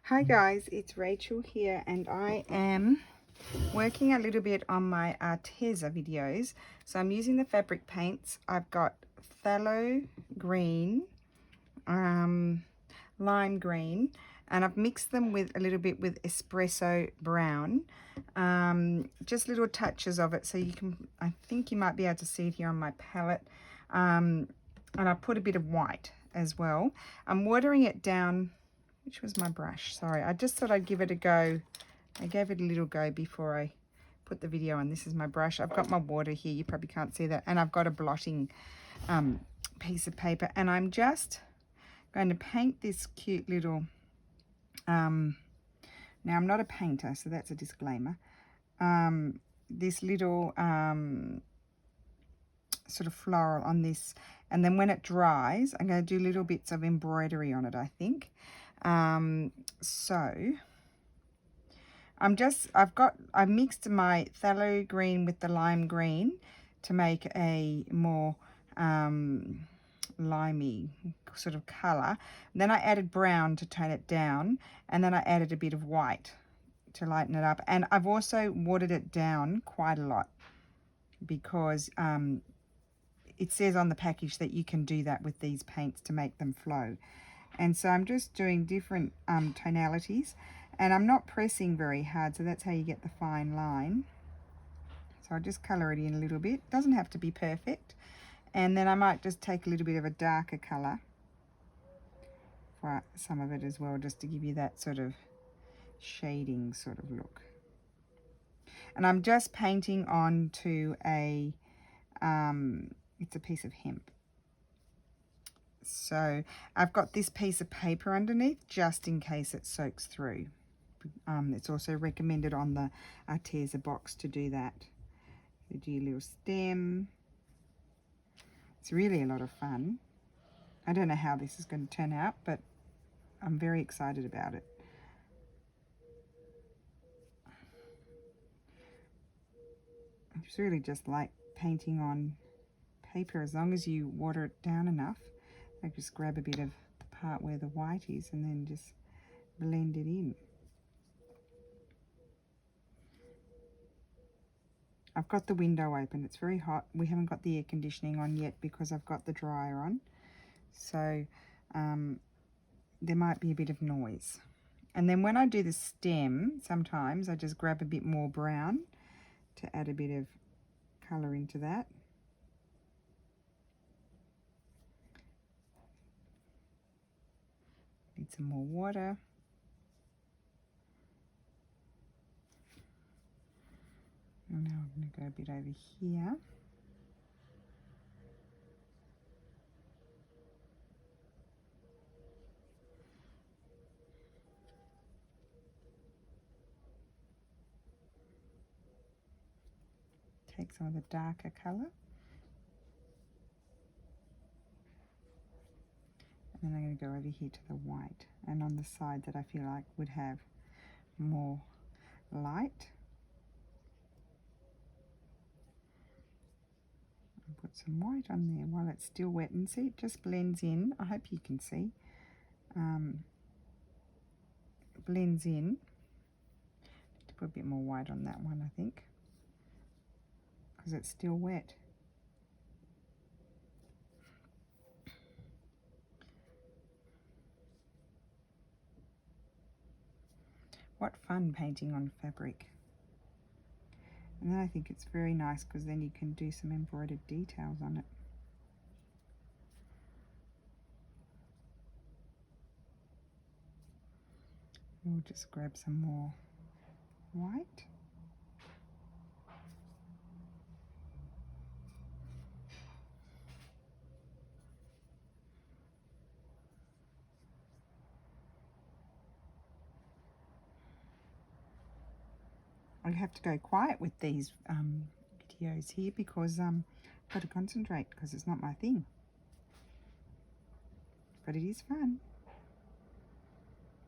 Hi guys, it's Rachel here and I am working a little bit on my Arteza videos. So I'm using the fabric paints. I've got phthalo green, lime green, and I've mixed them with a little bit with espresso brown. Just little touches of it so you can, I think you might be able to see it here on my palette. And I put a bit of white as well. I'm watering it down. Which was my brush? Sorry, I just thought I'd give it a go. I gave it a little go before I put the video on. This is my brush. I've got my water here. You probably can't see that. And I've got a blotting piece of paper. And I'm just going to paint this cute little... now, I'm not a painter, so that's a disclaimer. This little sort of floral on this. And then when it dries, I'm going to do little bits of embroidery on it, I think. So I've mixed my phthalo green with the lime green to make a more limey sort of color. Then I added brown to tone it down, and then I added a bit of white to lighten it up. And I've also watered it down quite a lot because it says on the package that you can do that with these paints to make them flow. And so I'm just doing different tonalities, and I'm not pressing very hard, so that's how you get the fine line. So I'll just colour it in a little bit. Doesn't have to be perfect. And then I might just take a little bit of a darker colour for some of it as well, just to give you that sort of shading sort of look. And I'm just painting onto a, it's a piece of hemp. So I've got this piece of paper underneath just in case it soaks through. It's also recommended on the Arteza box to do that. You do your little stem. It's really a lot of fun. I don't know how this is going to turn out, but I'm very excited about it. It's really just like painting on paper, as long as you water it down enough. I just grab a bit of the part where the white is and then just blend it in. I've got the window open. It's very hot. We haven't got the air conditioning on yet because I've got the dryer on. So there might be a bit of noise. And then when I do the stem, sometimes I just grab a bit more brown to add a bit of colour into that. Need some more water. And now I'm going to go a bit over here. Take some of the darker colour. And then I'm going to go over here to the white, and on the side that I feel like would have more light. And put some white on there while it's still wet, and see it just blends in. I hope you can see. It blends in. Need to put a bit more white on that one, I think, because it's still wet. What fun painting on fabric. And then I think it's very nice because then you can do some embroidered details on it. We'll just grab some more white. I have to go quiet with these videos here because I've got to concentrate because it's not my thing. But it is fun.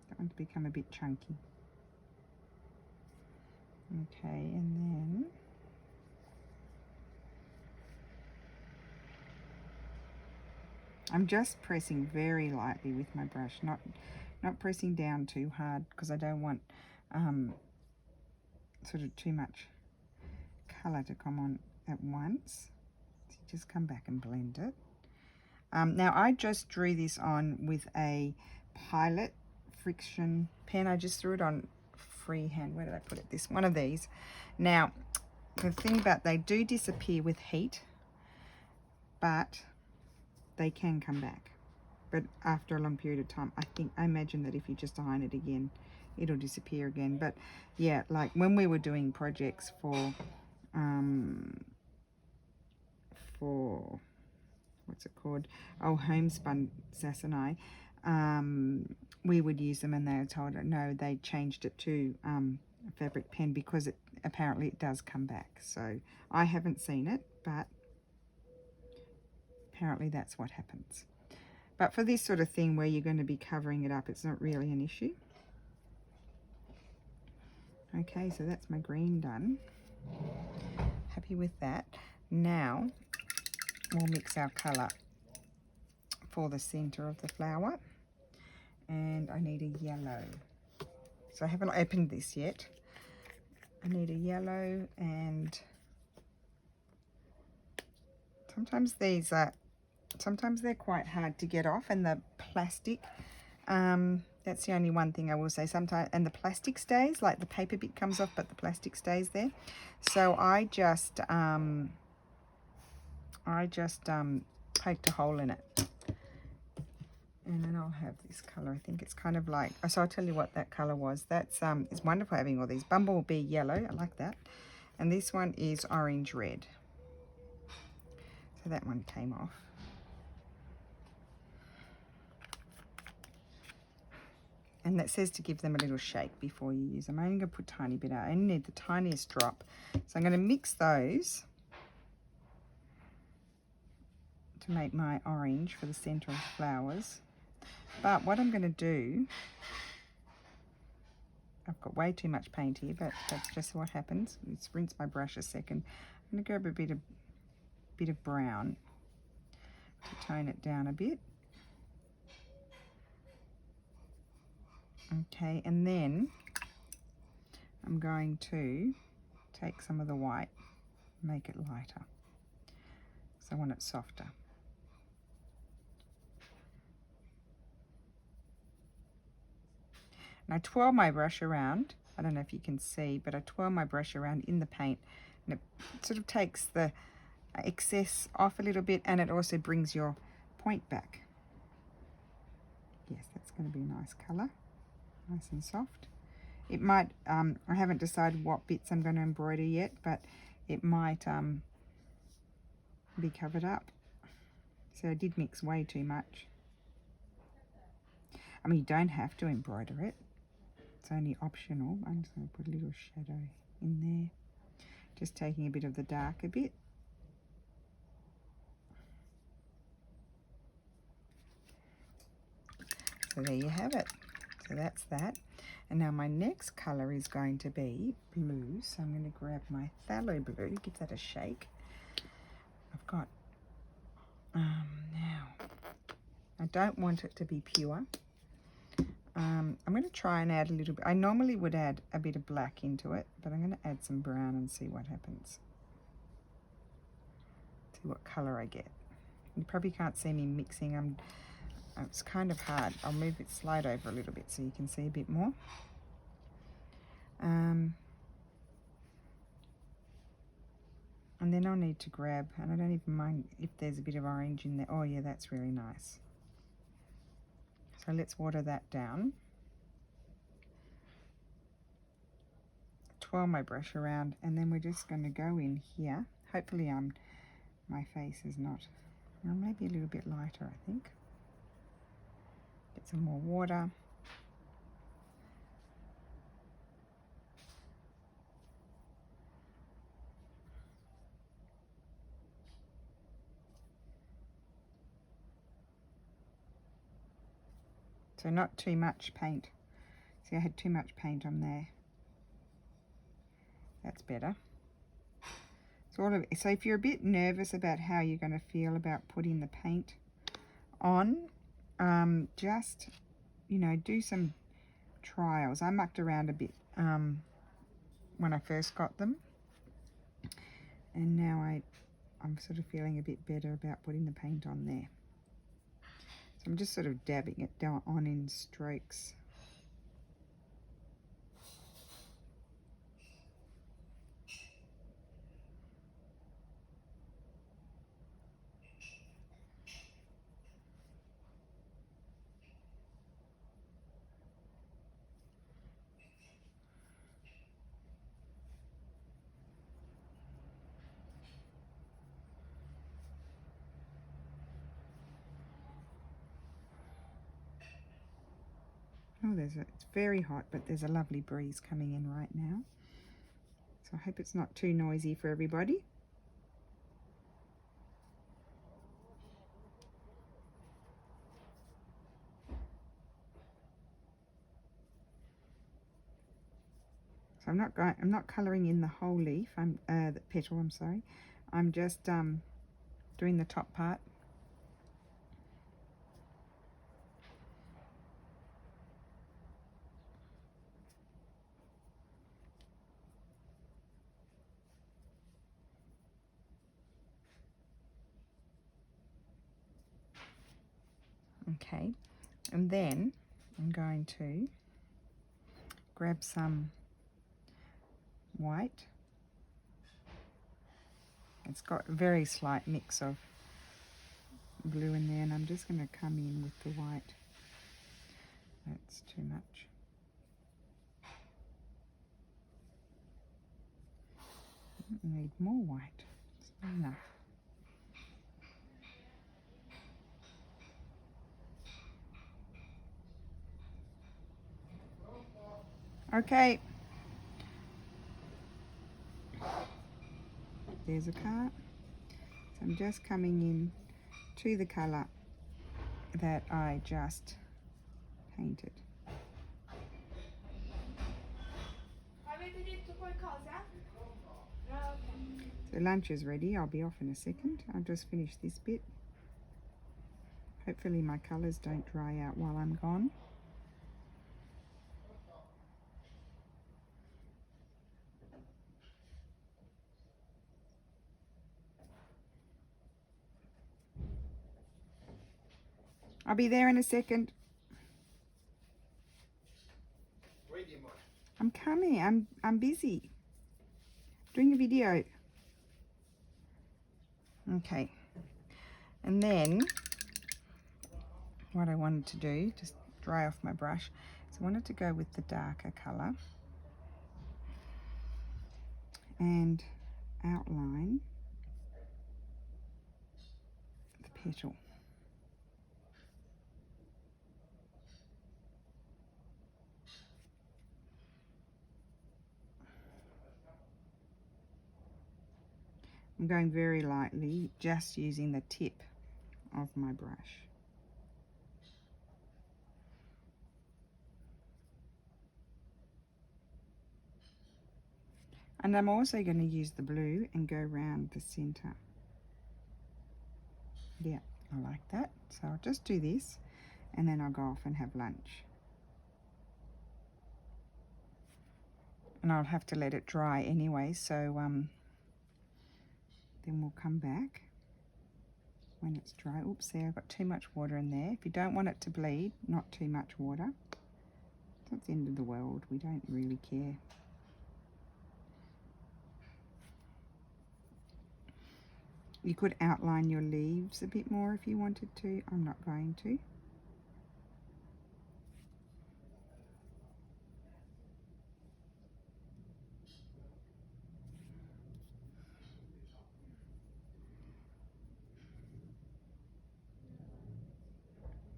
Don't want to become a bit chunky. Okay, and then I'm just pressing very lightly with my brush, not Not pressing down too hard because I don't want sort of too much colour to come on at once. So just come back and blend it. Now I just drew this on with a Pilot friction pen. I just threw it on freehand. Where did I put it? This one of these. Now the thing about, they do disappear with heat, but they can come back. But after a long period of time, I imagine that if you just iron it again, it'll disappear again. But yeah, like when we were doing projects for what's it called? Oh, homespun Sassanai. We would use them, and they were told no, they changed it to a fabric pen because apparently it does come back. So I haven't seen it, but apparently that's what happens. But for this sort of thing where you're going to be covering it up, it's not really an issue. Okay, so that's my green done. Happy with that. Now we'll mix our colour for the center of the flower. And I need a yellow. So I haven't opened this yet. I need a yellow, and sometimes these are, sometimes they're quite hard to get off, and the plastic, that's the only one thing I will say. Sometimes, and the plastic stays, like the paper bit comes off, but the plastic stays there. So I just poked a hole in it. And then I'll have this colour. I think it's kind of like, so I'll tell you what that colour was. That's it's wonderful having all these. Bumblebee yellow, I like that. And this one is orange red. So that one came off. And that says to give them a little shake before you use them. I'm only going to put a tiny bit out. I only need the tiniest drop. So I'm going to mix those to make my orange for the centre of the flowers. But what I'm going to do, I've got way too much paint here, but that's just what happens. Let's rinse my brush a second. I'm going to grab a bit of brown to tone it down a bit. Okay, and then I'm going to take some of the white, make it lighter, so I want it softer. And I twirl my brush around. I don't know if you can see, but I twirl my brush around in the paint, and it sort of takes the excess off a little bit, and it also brings your point back. Yes, that's going to be a nice colour, nice and soft. It might, I haven't decided what bits I'm going to embroider yet, but it might be covered up. So I did mix way too much. I mean, you don't have to embroider it. It's only optional. I'm just going to put a little shadow in there. Just taking a bit of the darker bit. So there you have it. So that's that. And now my next colour is going to be blue. So I'm going to grab my phthalo blue, give that a shake. I've got, now, I don't want it to be pure. I'm going to try and add a little bit. I normally would add a bit of black into it, but I'm going to add some brown and see what happens. See what colour I get. You probably can't see me mixing. It's kind of hard. I'll move it, slide over a little bit so you can see a bit more. And then I'll need to grab, and I don't even mind if there's a bit of orange in there. Oh yeah, that's really nice. So let's water that down. Twirl my brush around, and then we're just going to go in here. Hopefully my face is not, well, maybe a little bit lighter, I think. Get some more water. So not too much paint. See, I had too much paint on there. That's better. So if you're a bit nervous about how you're going to feel about putting the paint on, just you know, do some trials. I mucked around a bit when I first got them, and now I'm sort of feeling a bit better about putting the paint on there. So I'm just sort of dabbing it down on in strokes. Oh, it's very hot, but there's a lovely breeze coming in right now. So I hope it's not too noisy for everybody. So I'm not colouring in the whole leaf. The petal, I'm sorry. I'm just doing the top part. Okay, and then I'm going to grab some white. It's got a very slight mix of blue in there, and I'm just going to come in with the white. That's too much. I need more white. It's not enough. Okay. There's a card. So I'm just coming in to the colour that I just painted. So lunch is ready. I'll be off in a second. I'll just finish this bit. Hopefully my colours don't dry out while I'm gone. I'll be there in a second. I'm coming. I'm busy doing a video. Okay. And then what I wanted to do, just dry off my brush, so I wanted to go with the darker colour and outline the petal. I'm going very lightly, just using the tip of my brush. And I'm also going to use the blue and go around the center. Yeah, I like that. So I'll just do this and then I'll go off and have lunch. And I'll have to let it dry anyway, so then we'll come back when it's dry. Oops, there, I've got too much water in there. If you don't want it to bleed, not too much water. It's not the end of the world, we don't really care. You could outline your leaves a bit more if you wanted to. I'm not going to.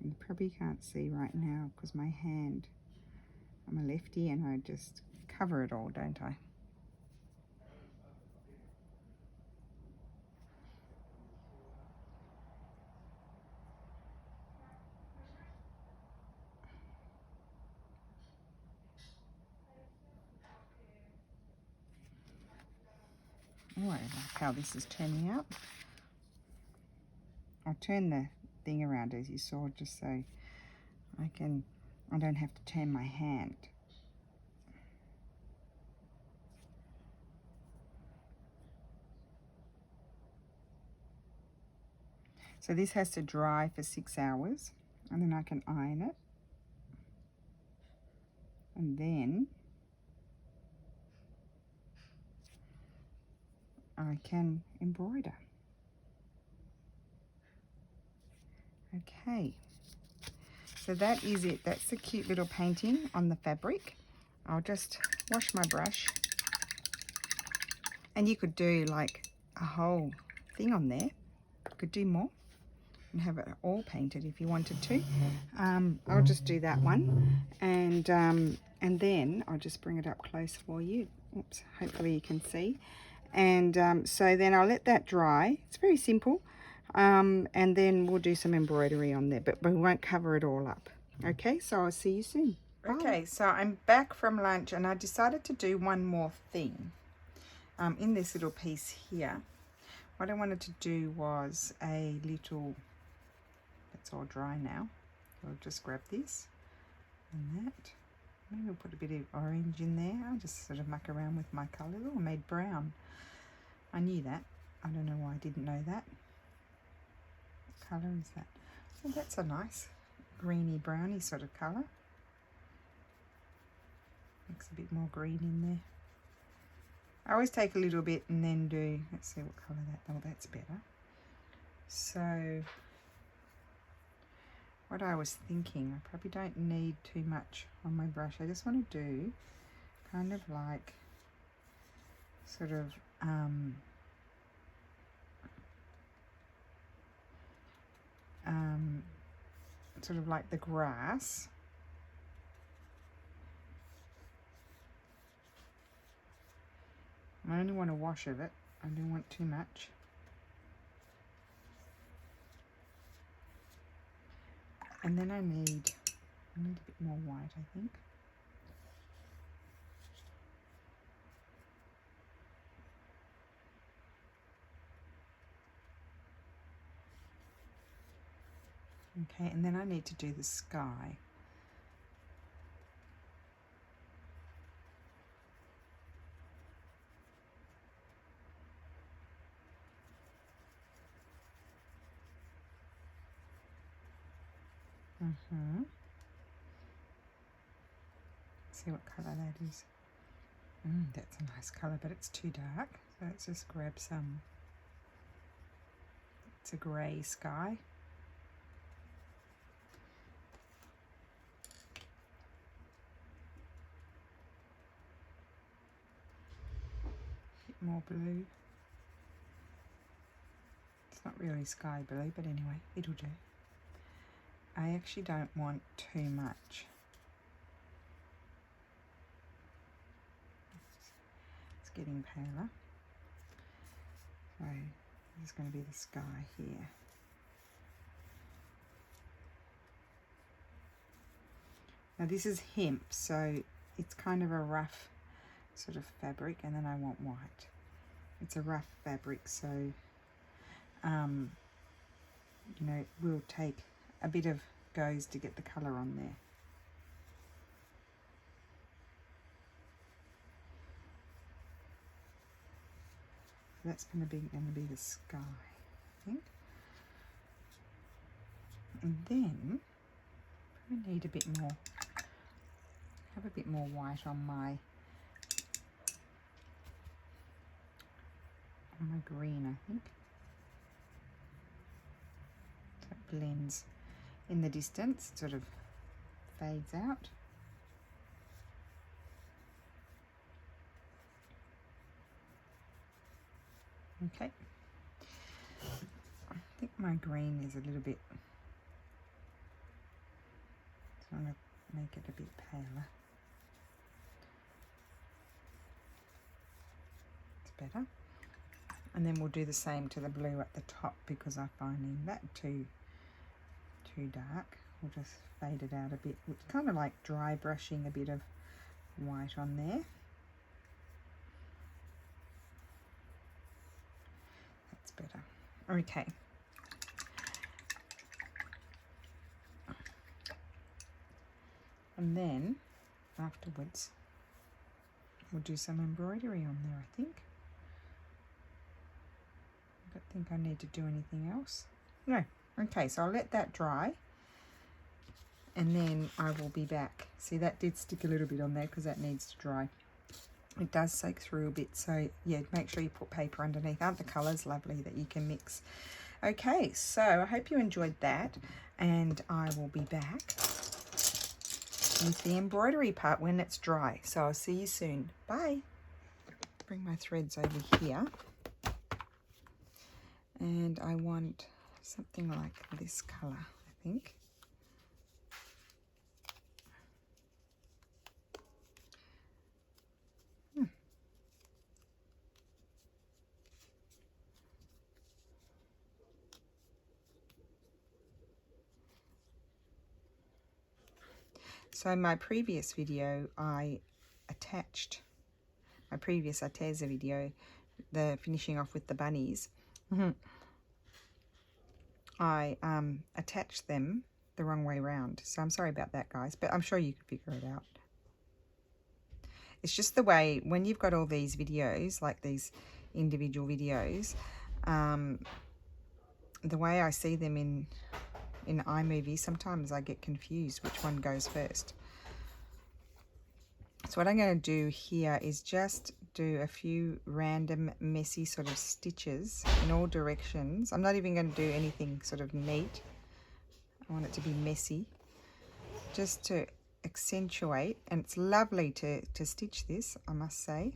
You probably can't see right now because my hand, I'm a lefty and I just cover it all, don't I? Oh, I like how this is turning out. I'll turn the thing around as you saw just so I can I don't have to turn my hand. So this has to dry for 6 hours, and then I can iron it. And then I can embroider. Okay, so that is it. That's the cute little painting on the fabric. I'll just wash my brush. And you could do like a whole thing on there. You could do more and have it all painted if you wanted to. I'll just do that one, and then I'll just bring it up close for you. Oops, hopefully you can see. And so then I'll let that dry. It's very simple, and then we'll do some embroidery on there, but we won't cover it all up. Okay, so I'll see you soon. Bye. Okay, so I'm back from lunch, and I decided to do one more thing in this little piece here. What I wanted to do was a little, it's all dry now. I'll just grab this and that. Maybe we'll put a bit of orange in there. I'll just sort of muck around with my colours. Oh, I made brown. I knew that. I don't know why I didn't know that. What colour is that? Oh, that's a nice greeny browny sort of colour. Mix a bit more green in there. I always take a little bit and then do, let's see what colour that, oh, that's better. So what I was thinking, I probably don't need too much on my brush. I just want to do kind of like sort of sort of like the grass. I only want a wash of it. I don't want too much. And then I need a bit more white, I think. Okay, and then I need to do the sky. See what colour that is. That's a nice colour, but it's too dark. So let's just grab some. It's a grey sky. Bit more blue. It's not really sky blue, but anyway, it'll do. I actually don't want too much. It's getting paler. So this is going to be the sky here. Now this is hemp, so it's kind of a rough sort of fabric, and then I want white. It's a rough fabric, so you know, we'll take a bit of goes to get the colour on there. So that's going to be the sky, I think. And then I need a bit more. Have a bit more white on my green, I think. So it blends in the distance, it sort of fades out. Okay. I think my green is a little bit, so I'm going to make it a bit paler. It's better. And then we'll do the same to the blue at the top, because I'm finding that too dark. We'll just fade it out a bit. It's kind of like dry brushing a bit of white on there. That's better. Okay. And then afterwards, we'll do some embroidery on there, I think. I don't think I need to do anything else. No. Okay, so I'll let that dry. And then I will be back. See, that did stick a little bit on there because that needs to dry. It does soak through a bit, so yeah, make sure you put paper underneath. Aren't the colours lovely that you can mix? Okay, so I hope you enjoyed that, and I will be back with the embroidery part when it's dry. So I'll see you soon. Bye. Bring my threads over here, and I want something like this colour, I think. So in my previous video, I attached my previous Arteza video, the finishing off with the bunnies. I attached them the wrong way round. So I'm sorry about that, guys, but I'm sure you could figure it out. It's just the way, when you've got all these videos, like these individual videos, the way I see them in iMovie, sometimes I get confused which one goes first. So what I'm going to do here is just do a few random messy sort of stitches in all directions. I'm not even going to do anything sort of neat. I want it to be messy, just to accentuate. And it's lovely to stitch this, I must say,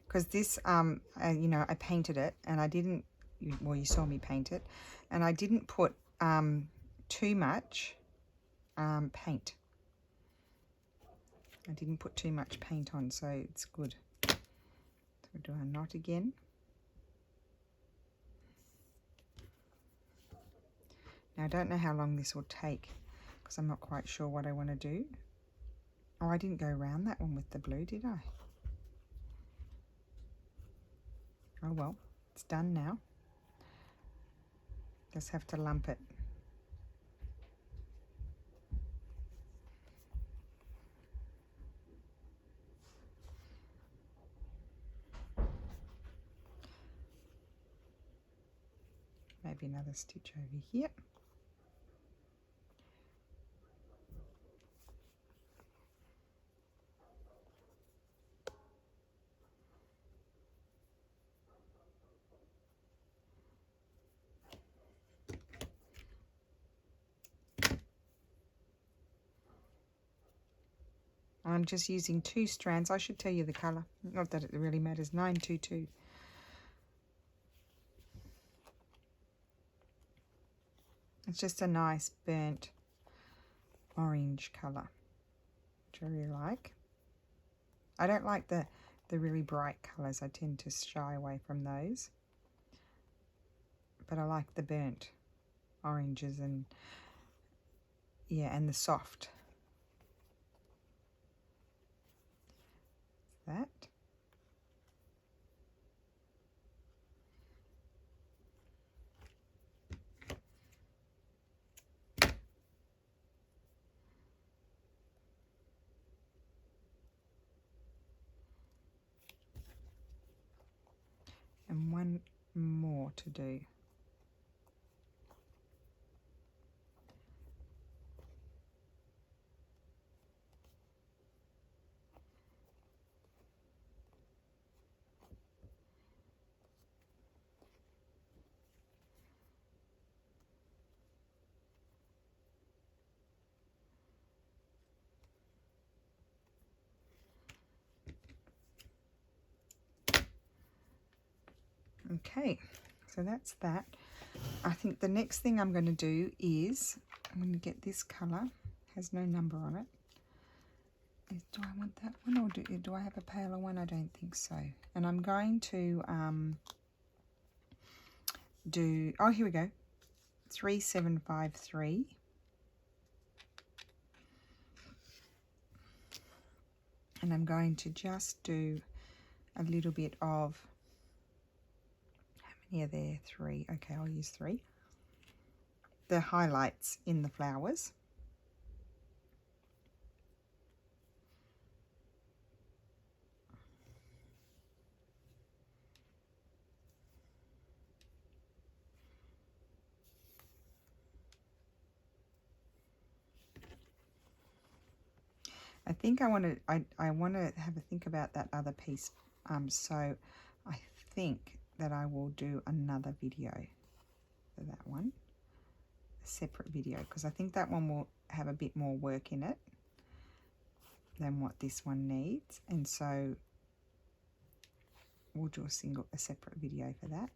because this you know, I painted it, and I didn't, well, you saw me paint it, and I didn't put too much paint. I didn't put too much paint on, so it's good. So we'll do a knot again. Now I don't know how long this will take because I'm not quite sure what I want to do. Oh, I didn't go around that one with the blue, did I? Oh well, it's done now. Just have to lump it. Maybe another stitch over here. I'm just using 2 strands. I should tell you the colour. Not that it really matters. 922. It's just a nice burnt orange colour, which I really like. I don't like the really bright colours. I tend to shy away from those. But I like the burnt oranges and, yeah, and the soft. That. And one more to do. Okay, so that's that. I think the next thing I'm going to do is I'm going to get this colour. Has no number on it. Do I want that one, or do I have a paler one? I don't think so. And I'm going to do, oh, here we go, 3753. And I'm going to just do a little bit of, how many are there? 3. Okay, I'll use 3. the highlights in the flowers. I think I want to have a think about that other piece. So I think that I will do another video for that one, a separate video, because I think that one will have a bit more work in it than what this one needs, and so we'll do a separate video for that.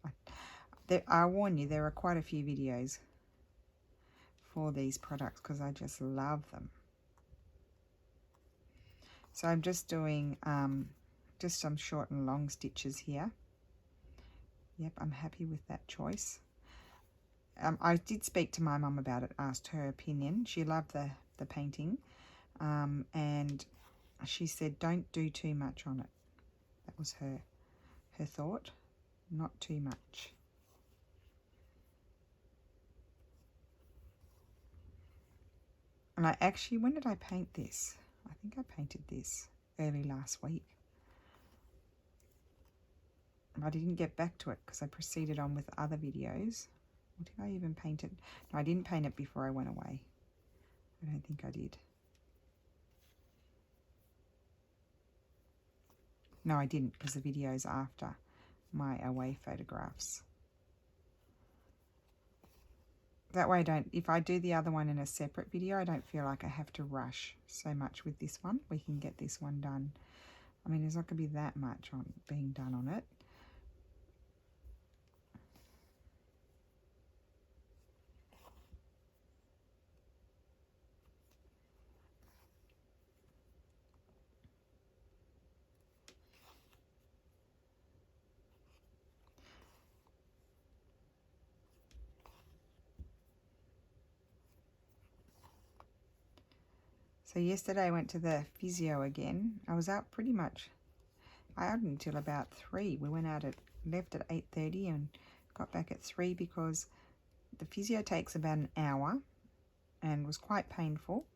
I warn you, there are quite a few videos for these products because I just love them. So I'm just doing just some short and long stitches here. Yep, I'm happy with that choice. I did speak to my mum about it, asked her opinion. She loved the painting, and she said don't do too much on it. That was her thought, not too much. And I actually, when did I paint this? I think I painted this early last week. I didn't get back to it because I proceeded on with other videos. Or did I even paint it? No, I didn't paint it before I went away. I don't think I did. No, I didn't, because the video's after my away photographs. That way if I do the other one in a separate video, I don't feel like I have to rush so much with this one. We can get this one done. I mean, there's not going to be that much being done on it. So yesterday I went to the physio again. I was out pretty much, I out until about 3. We left at 8:30 and got back at 3 because the physio takes about an hour and was quite painful.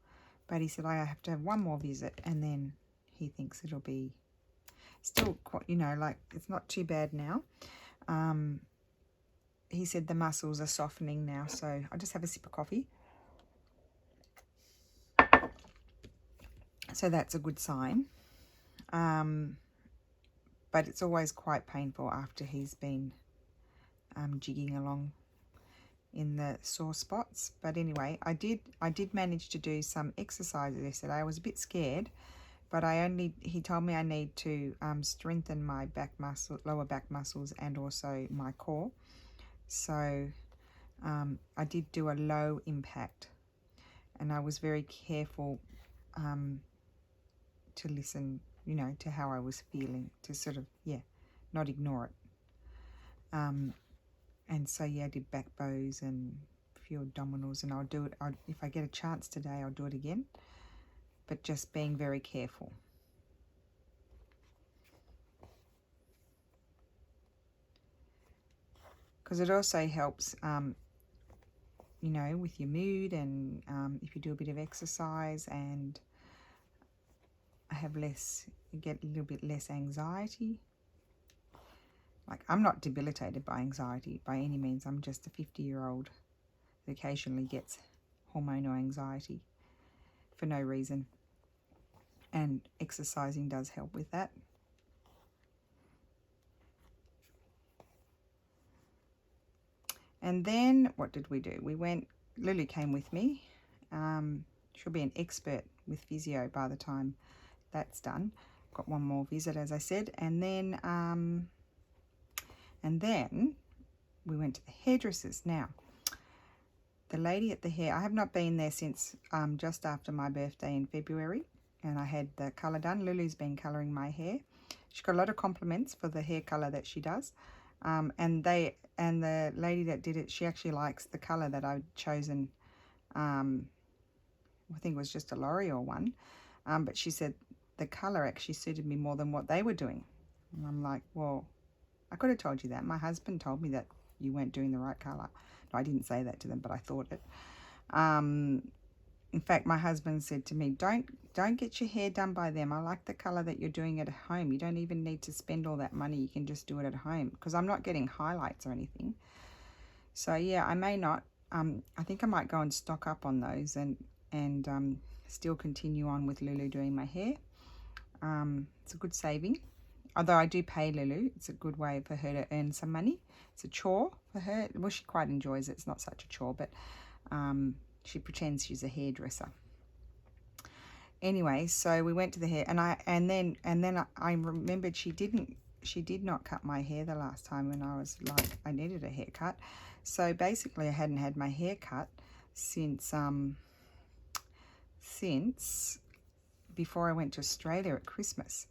But he said I have to have one more visit and then he thinks it'll be still quite, like it's not too bad now. He said the muscles are softening now, so I'll just have a sip of coffee. So that's a good sign. But it's always quite painful after he's been jigging along in the sore spots. But anyway, I did manage to do some exercises yesterday. I was a bit scared, but he told me I need to strengthen my lower back muscles and also my core. So I did do a low impact, and I was very careful to listen, to how I was feeling, to sort of, not ignore it. And so, I did back bows and a few abdominals, and I'll do it, if I get a chance today, I'll do it again, but just being very careful. Because it also helps, with your mood, and if you do a bit of exercise and you get a little bit less anxiety. Like, I'm not debilitated by anxiety by any means. I'm just a 50-year-old that occasionally gets hormonal anxiety for no reason. And exercising does help with that. And then what did we do? Lulu came with me. She'll be an expert with physio by the time that's done. Got one more visit, as I said, and then we went to the hairdressers. Now, the lady at the hair, I have not been there since just after my birthday in February, and I had the colour done. Lulu's been colouring my hair. She got a lot of compliments for the hair colour that she does, and the lady that did it, she actually likes the colour that I'd chosen. I think it was just a L'Oreal one, but she said the colour actually suited me more than what they were doing. And I'm like, well, I could have told you that. My husband told me that you weren't doing the right colour. I didn't say that to them, but I thought it. In fact, my husband said to me, don't get your hair done by them. I like the color that you're doing at home. You don't even need to spend all that money. You can just do it at home, because I'm not getting highlights or anything. So yeah, I may not. I think I might go and stock up on those and still continue on with Lulu doing my hair. It's a good saving. Although I do pay Lulu, it's a good way for her to earn some money. It's a chore for her. Well, she quite enjoys it. It's not such a chore, but she pretends she's a hairdresser. Anyway, so we went to the hair, and then I remembered she did not cut my hair the last time when I was like, I needed a haircut. So basically, I hadn't had my hair cut since before I went to Australia at Christmas.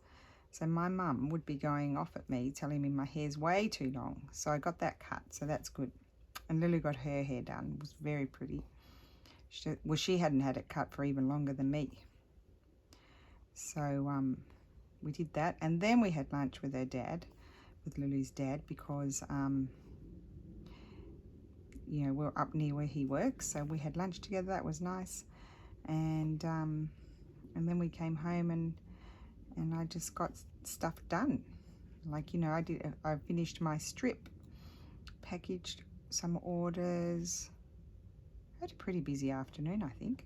So my mum would be going off at me, telling me my hair's way too long. So I got that cut, so that's good. And Lily got her hair done. It was very pretty. She hadn't had it cut for even longer than me. So we did that, and then we had lunch with her dad, with Lulu's dad, because you know, we're up near where he works, so we had lunch together. That was nice. And then we came home and I just got stuff done. Like, you know, I finished my strip, packaged some orders. I had a pretty busy afternoon, I think,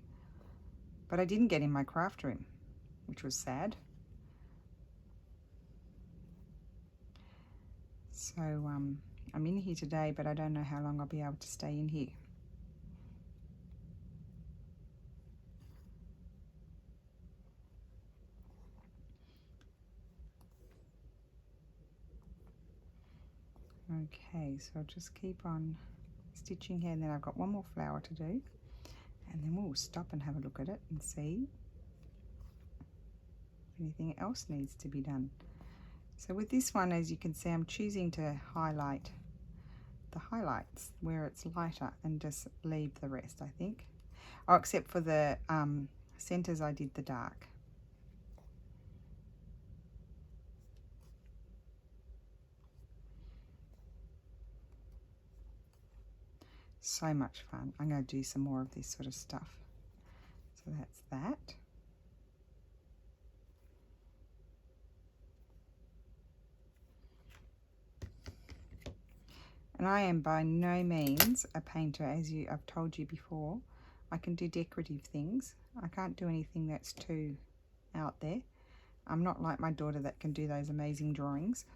but I didn't get in my craft room, which was sad. So I'm in here today, but I don't know how long I'll be able to stay in here. Okay, so I'll just keep on stitching here, and then I've got one more flower to do, and then we'll stop and have a look at it and see if anything else needs to be done. So with this one, as you can see, I'm choosing to highlight the highlights where it's lighter and just leave the rest, I think. Oh, except for the centers, I did the dark. So much fun. I'm going to do some more of this sort of stuff. So that's that. And I am by no means a painter, as I've told you before. I can do decorative things. I can't do anything that's too out there. I'm not like my daughter that can do those amazing drawings.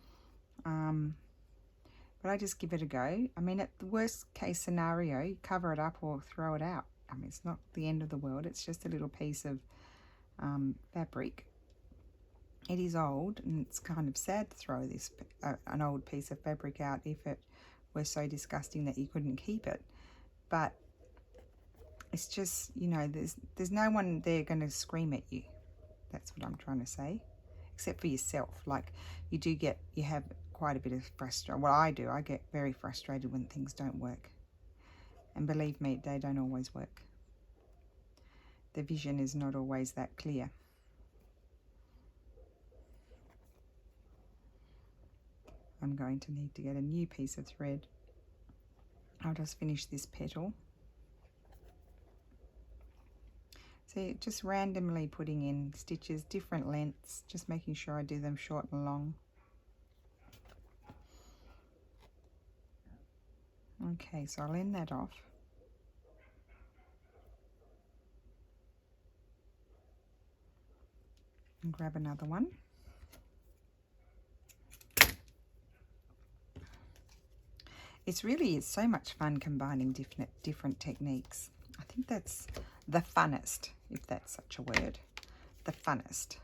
But I just give it a go. I mean, at the worst case scenario, you cover it up or throw it out. I mean, it's not the end of the world. It's just a little piece of fabric. It is old, and it's kind of sad to throw this an old piece of fabric out if it were so disgusting that you couldn't keep it. But it's just, you know, there's no one there going to scream at you. That's what I'm trying to say, except for yourself. Like, you have quite a bit of frustration. Well, I do. I get very frustrated when things don't work. And believe me, they don't always work. The vision is not always that clear. I'm going to need to get a new piece of thread. I'll just finish this petal. See, just randomly putting in stitches, different lengths, just making sure I do them short and long. Okay, so I'll end that off. And grab another one. It's so much fun combining different techniques. I think that's the funnest, if that's such a word. The funnest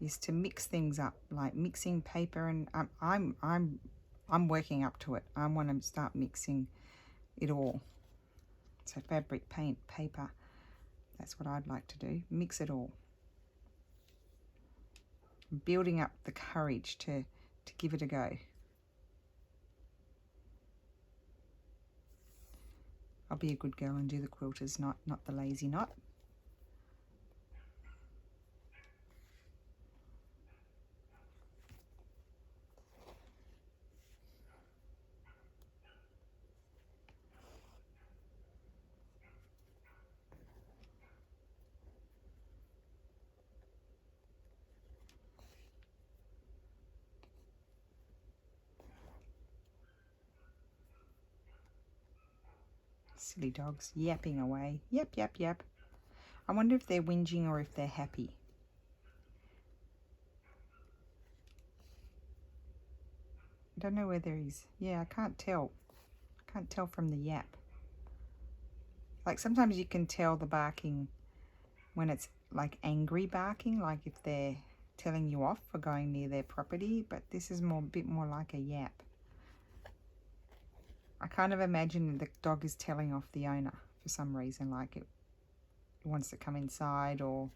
is to mix things up, like mixing paper, and I'm working up to it. I want to start mixing it all. So fabric, paint, paper, that's what I'd like to do. Mix it all. Building up the courage to give it a go. I'll be a good girl and do the quilter's knot, not the lazy knot. Silly dogs, yapping away. Yap, yap, yap. I wonder if they're whinging or if they're happy. I don't know whether he's... Yeah, I can't tell. I can't tell from the yap. Like sometimes you can tell the barking when it's like angry barking, like if they're telling you off for going near their property, but this is a bit more like a yap. I kind of imagine the dog is telling off the owner for some reason, like it wants to come inside or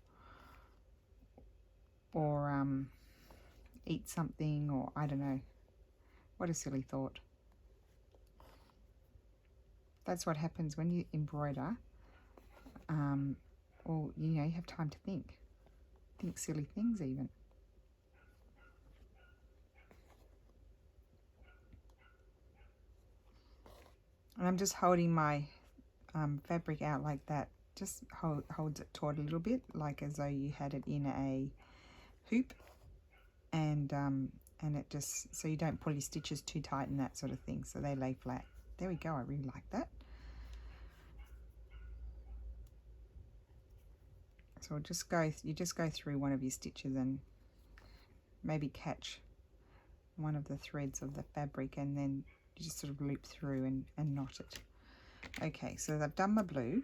eat something, or I don't know. What a silly thought. That's what happens when you embroider. Or, you know, you have time to think silly things even. And I'm just holding my fabric out like that. Just holds it taut a little bit, like as though you had it in a hoop, and it just, so you don't pull your stitches too tight and that sort of thing, so they lay flat. There we go. I really like that. So you just go through one of your stitches and maybe catch one of the threads of the fabric, and then you just sort of loop through and knot it. Okay, so I've done my blue.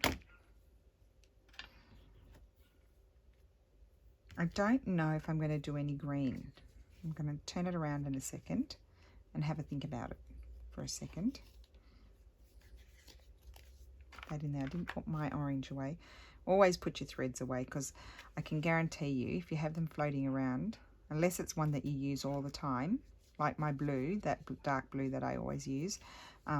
I don't know if I'm going to do any green. I'm going to turn it around in a second and have a think about it for a second. Put that in there. I didn't put my orange away. Always put your threads away, because I can guarantee you if you have them floating around, unless it's one that you use all the time, like my blue, that dark blue that I always use, I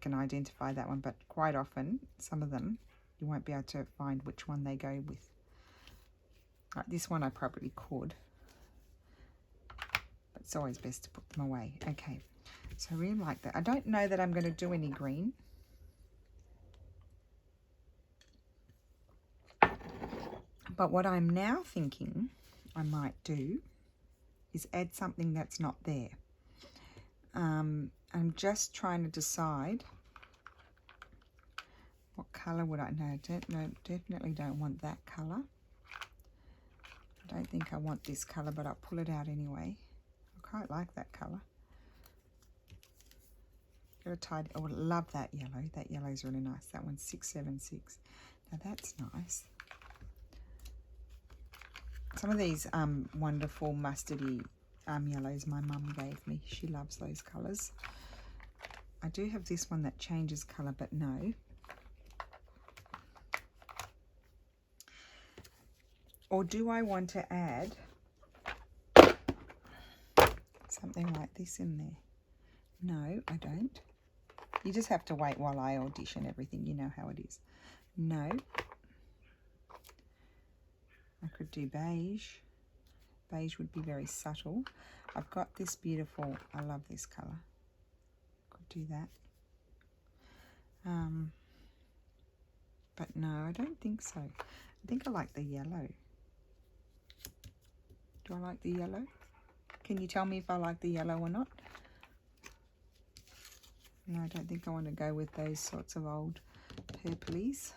can identify that one, but quite often some of them you won't be able to find which one they go with. Like this one I probably could, but it's always best to put them away. Okay, so I really like that. I don't know that I'm going to do any green. But what I'm now thinking I might do is add something that's not there. I'm just trying to decide what colour would I... No, definitely don't want that colour. I don't think I want this colour, but I'll pull it out anyway. I quite like that colour. Got a tidy... Oh, I love that yellow. That yellow is really nice. That one's 676. Now that's nice. Some of these wonderful mustardy yellows my mum gave me. She loves those colours. I do have this one that changes colour, but no. Or do I want to add something like this in there? No, I don't. You just have to wait while I audition everything. You know how it is. No. I could do beige. Beige would be very subtle. I've got this beautiful, I love this colour. Could do that. But no, I don't think so. I think I like the yellow. Do I like the yellow? Can you tell me if I like the yellow or not? No, I don't think I want to go with those sorts of old purplies.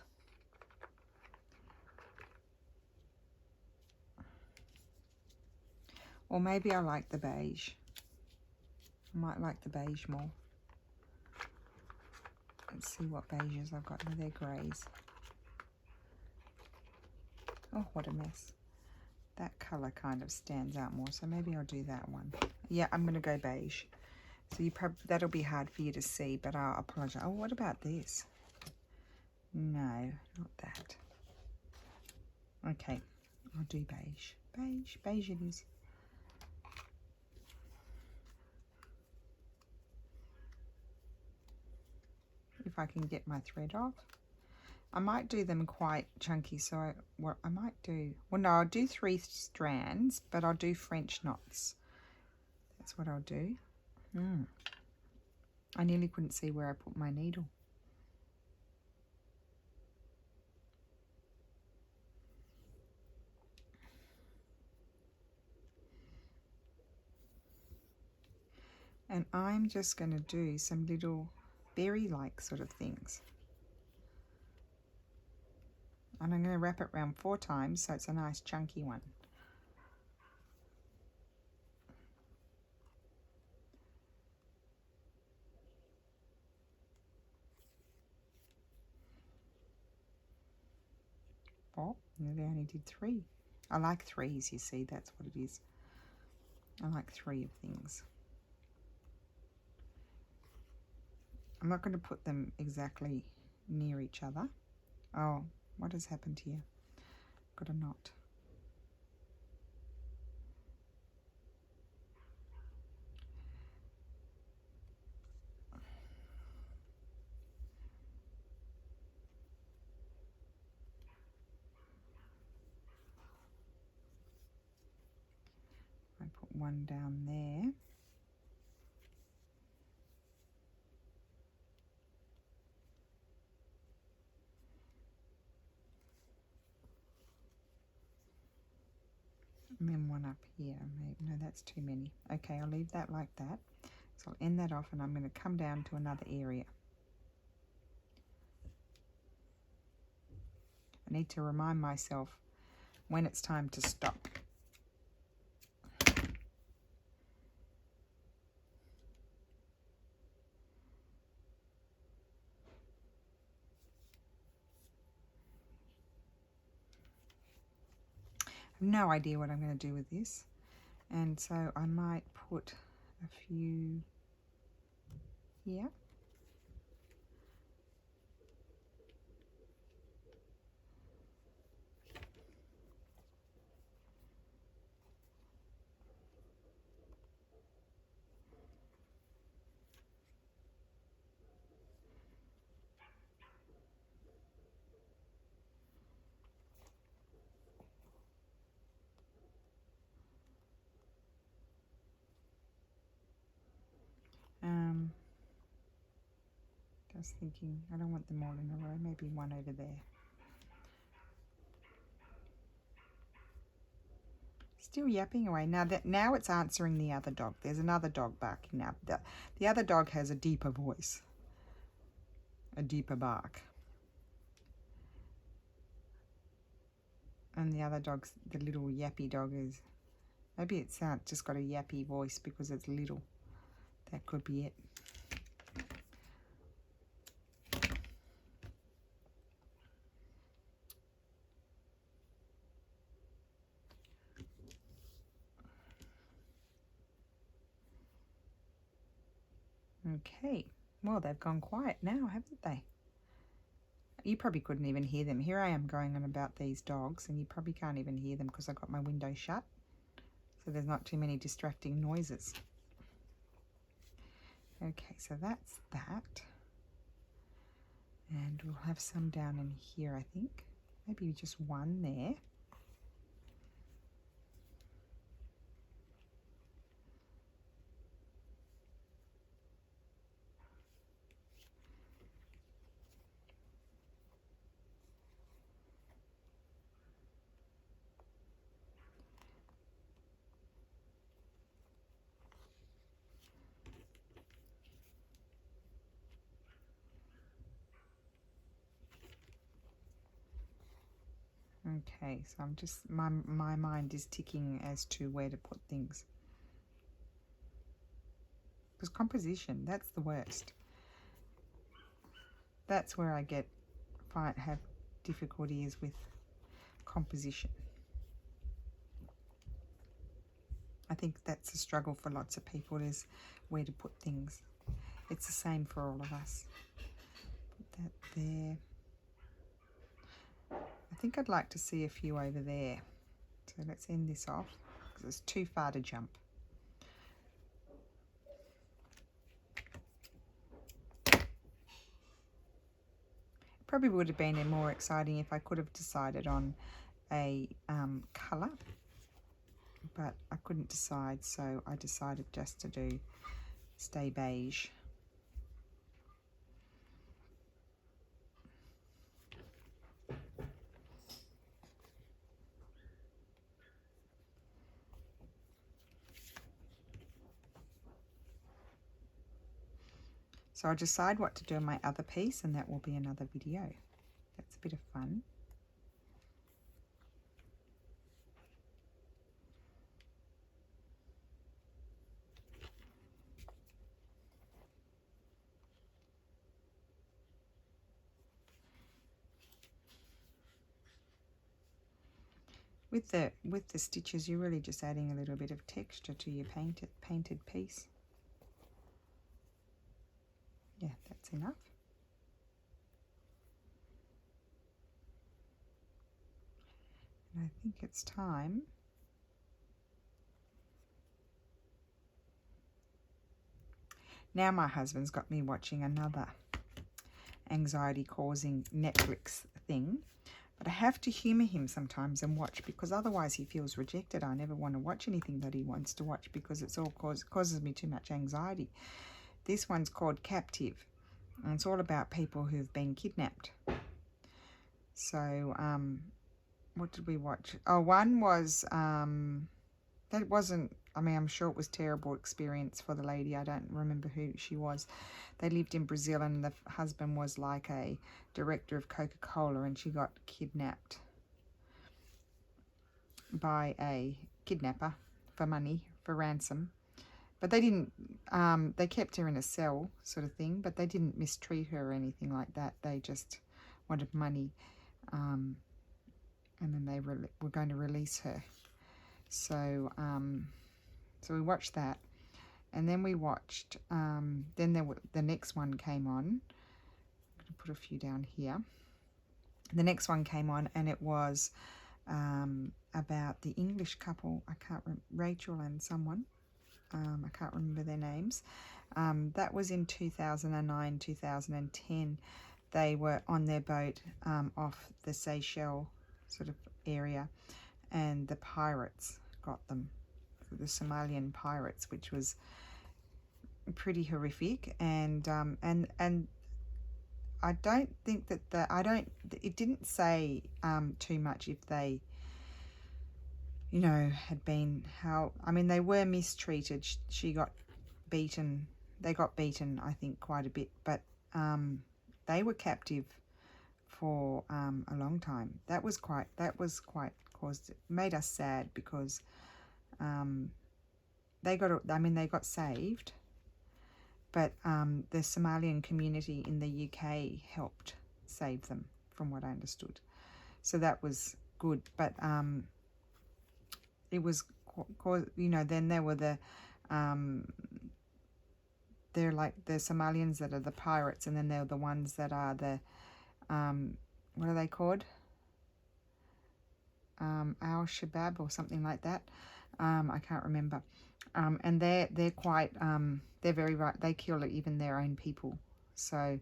Or maybe I like the beige. I might like the beige more. Let's see what beiges I've got. No, they're greys. Oh, what a mess. That colour kind of stands out more, so maybe I'll do that one. Yeah, I'm going to go beige. So that'll be hard for you to see, but I'll apologise. Oh, what about this? No, not that. Okay, I'll do beige. Beige, beige it is. If I can get my thread off. I might do them quite chunky, so what I might do, well no, I'll do 3 strands, but I'll do French knots. That's what I'll do. I nearly couldn't see where I put my needle. And I'm just going to do some little berry-like sort of things. And I'm going to wrap it around 4 times so it's a nice chunky one. Oh, they only did 3. I like 3s, you see, that's what it is. I like 3 of things. I'm not going to put them exactly near each other. Oh, what has happened here? Got a knot. I put one down there. And then one up here. Maybe, no, that's too many. Okay, I'll leave that like that. So I'll end that off and I'm going to come down to another area. I need to remind myself when it's time to stop. I have no idea what I'm going to do with this, and so I might put a few here. Just thinking, I don't want them all in a row, maybe one over there. Still yapping away. Now it's answering the other dog. There's another dog barking now. The other dog has a deeper voice, a deeper bark. And the other dog's, the little yappy dog is, maybe it's just got a yappy voice because it's little. That could be it. Okay, well, they've gone quiet now, haven't they? You probably couldn't even hear them. Here I am going on about these dogs, and you probably can't even hear them because I got my window shut. So there's not too many distracting noises. Okay, so that's that. And we'll have some down in here, I think. Maybe just one there. Okay, so I'm just, my mind is ticking as to where to put things. Because composition, that's the worst. That's where I have difficulties with composition. I think that's a struggle for lots of people, is where to put things. It's the same for all of us. Put that there. I think I'd like to see a few over there. So let's end this off because it's too far to jump. Probably would have been more exciting if I could have decided on a colour, but I couldn't decide, so I decided just to do Stay Beige. So I'll decide what to do in my other piece, and that will be another video. That's a bit of fun. With the stitches, you're really just adding a little bit of texture to your painted piece. Yeah, that's enough. And I think it's time now. My husband's got me watching another anxiety-causing Netflix thing. But I have to humour him sometimes and watch, because otherwise he feels rejected. I never want to watch anything that he wants to watch because it's all causes me too much anxiety. This one's called Captive, and it's all about people who've been kidnapped. So, what did we watch? Oh, one was, that wasn't, I mean, I'm sure it was a terrible experience for the lady. I don't remember who she was. They lived in Brazil, and the husband was like a director of Coca-Cola, and she got kidnapped by a kidnapper for money, for ransom. But they didn't, they kept her in a cell sort of thing, but they didn't mistreat her or anything like that. They just wanted money, and then they were going to release her. So, so we watched that. And then we watched, then the next one came on. I'm going to put a few down here. The next one came on, and it was about the English couple. I can't remember, Rachel and someone. I can't remember their names. That was in 2009, 2010. They were on their boat off the Seychelles sort of area, and the pirates got them, the Somalian pirates, which was pretty horrific. And I don't think that it didn't say too much if they, you know, had been, how, I mean, they were mistreated. She got beaten. They got beaten, I think, quite a bit, but they were captive for a long time. That was quite made us sad, because they got saved, but the Somalian community in the UK helped save them, from what I understood. So that was good. But it was, you know, then there were the they're like the Somalians that are the pirates, and then there are the ones that are the what are they called? Al Shabaab or something like that. I can't remember. And they're quite they're very right. They kill even their own people. So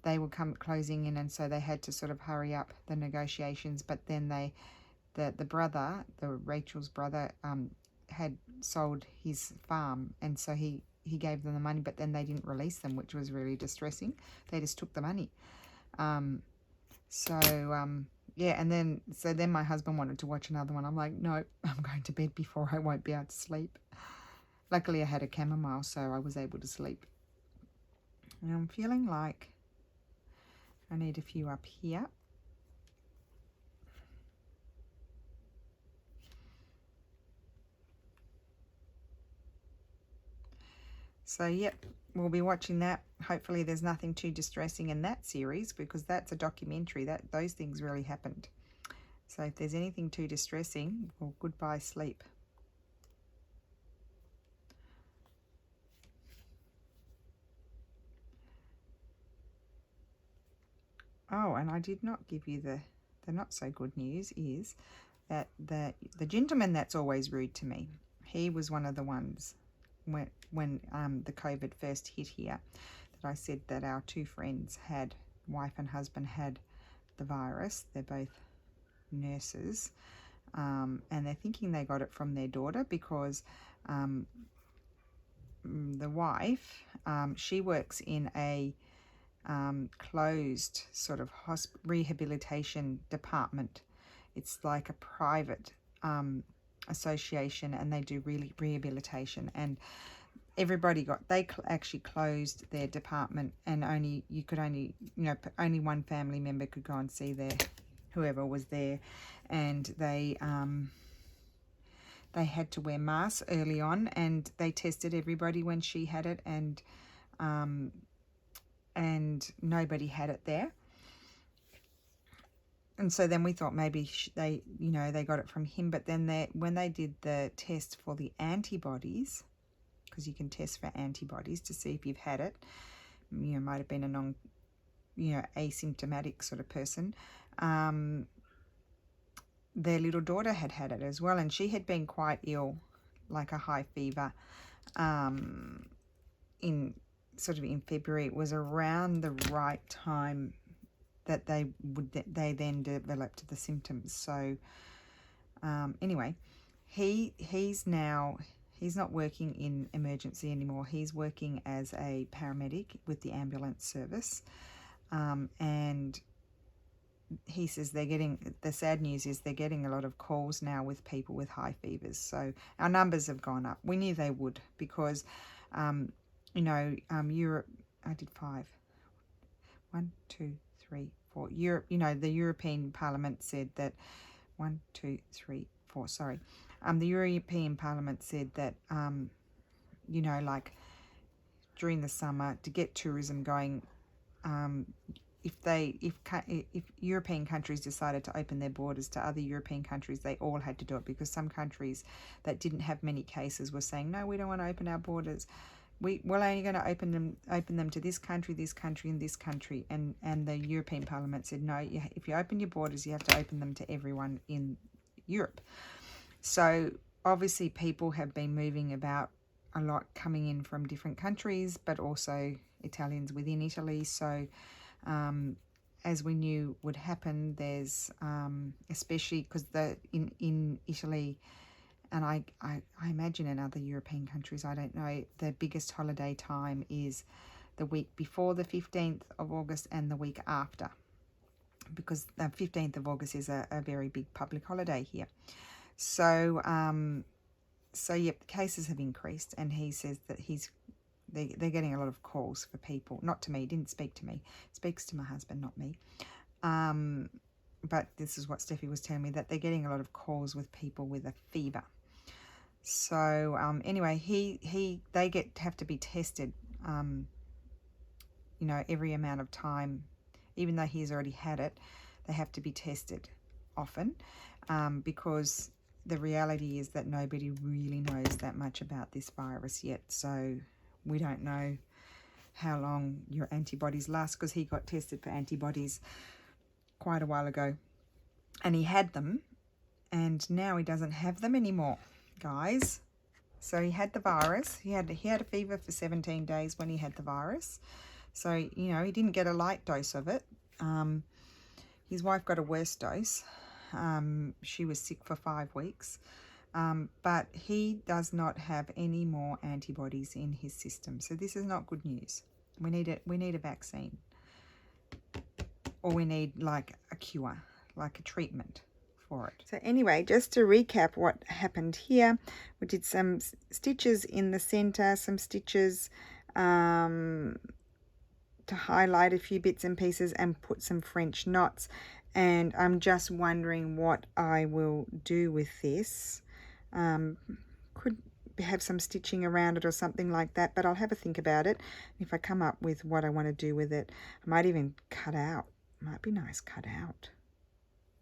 they were closing in, and so they had to sort of hurry up the negotiations. But then the brother, Rachel's brother, had sold his farm, and so he gave them the money, but then they didn't release them, which was really distressing. They just took the money. Yeah, and then my husband wanted to watch another one. I'm like, no, I'm going to bed before I won't be able to sleep. Luckily, I had a chamomile, so I was able to sleep. And I'm feeling like I need a few up here. So, yep, we'll be watching that. Hopefully there's nothing too distressing in that series, because that's a documentary. Those things really happened. So if there's anything too distressing, well, goodbye sleep. Oh, and I did not give you the not so good news is that the gentleman that's always rude to me, he was one of the ones when the COVID first hit here, that I said that our two friends had, wife and husband, had the virus. They're both nurses, and they're thinking they got it from their daughter, because the wife, she works in a closed sort of rehabilitation department. It's like a private association, and they do really rehabilitation, and everybody they actually closed their department, and only one family member could go and see whoever was there, and they had to wear masks early on, and they tested everybody when she had it, and nobody had it there. And so then we thought maybe they, you know, they got it from him. But then when they did the test for the antibodies, because you can test for antibodies to see if you've had it, you know, might have been a non, you know, asymptomatic sort of person. Their little daughter had had it as well, and she had been quite ill, like a high fever, in February. It was around the right time that they then developed the symptoms. So anyway, he's not working in emergency anymore. He's working as a paramedic with the ambulance service, and he says the sad news is they're getting a lot of calls now with people with high fevers. So our numbers have gone up. We knew they would, because you know, Europe, I did 5. 1, 2, 3, 4. Europe, you know, the European Parliament said that 1, 2, 3, 4. Sorry, the European Parliament said that you know, like during the summer to get tourism going, if European countries decided to open their borders to other European countries, they all had to do it, because some countries that didn't have many cases were saying, no, we don't want to open our borders. We're only going to open them to this country, and this country. And the European Parliament said, no, if you open your borders, you have to open them to everyone in Europe. So obviously people have been moving about a lot, coming in from different countries, but also Italians within Italy. So as we knew would happen, there's especially because in Italy, and I imagine in other European countries, I don't know, the biggest holiday time is the week before the 15th of August and the week after, because the 15th of August is a very big public holiday here. So so yep, the cases have increased, and he says that they're getting a lot of calls for people, not to me, he didn't speak to me, speaks to my husband, not me. But this is what Steffi was telling me, that they're getting a lot of calls with people with a fever. So anyway, they have to be tested, you know, every amount of time. Even though he's already had it, they have to be tested often, because the reality is that nobody really knows that much about this virus yet. So we don't know how long your antibodies last, because he got tested for antibodies quite a while ago, and he had them, and now he doesn't have them anymore, guys. So he had the virus. He had a fever for 17 days when he had the virus. So, you know, he didn't get a light dose of it. His wife got a worse dose. She was sick for 5 weeks. But he does not have any more antibodies in his system. So this is not good news. We need a vaccine. Or we need like a cure, like a treatment for it. So anyway, just to recap what happened here, we did some stitches in the center, some stitches to highlight a few bits and pieces, and put some French knots. And I'm just wondering what I will do with this. Could have some stitching around it or something like that, but I'll have a think about it. If I come up with what I want to do with it, I might even cut out. Might be nice cut out.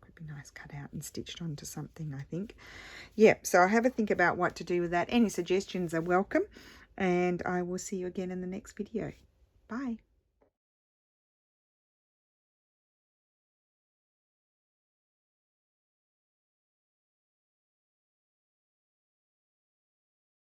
Could be nice cut out and stitched onto something, I think. Yeah, so I'll have a think about what to do with that. Any suggestions are welcome, and I will see you again in the next video. Bye.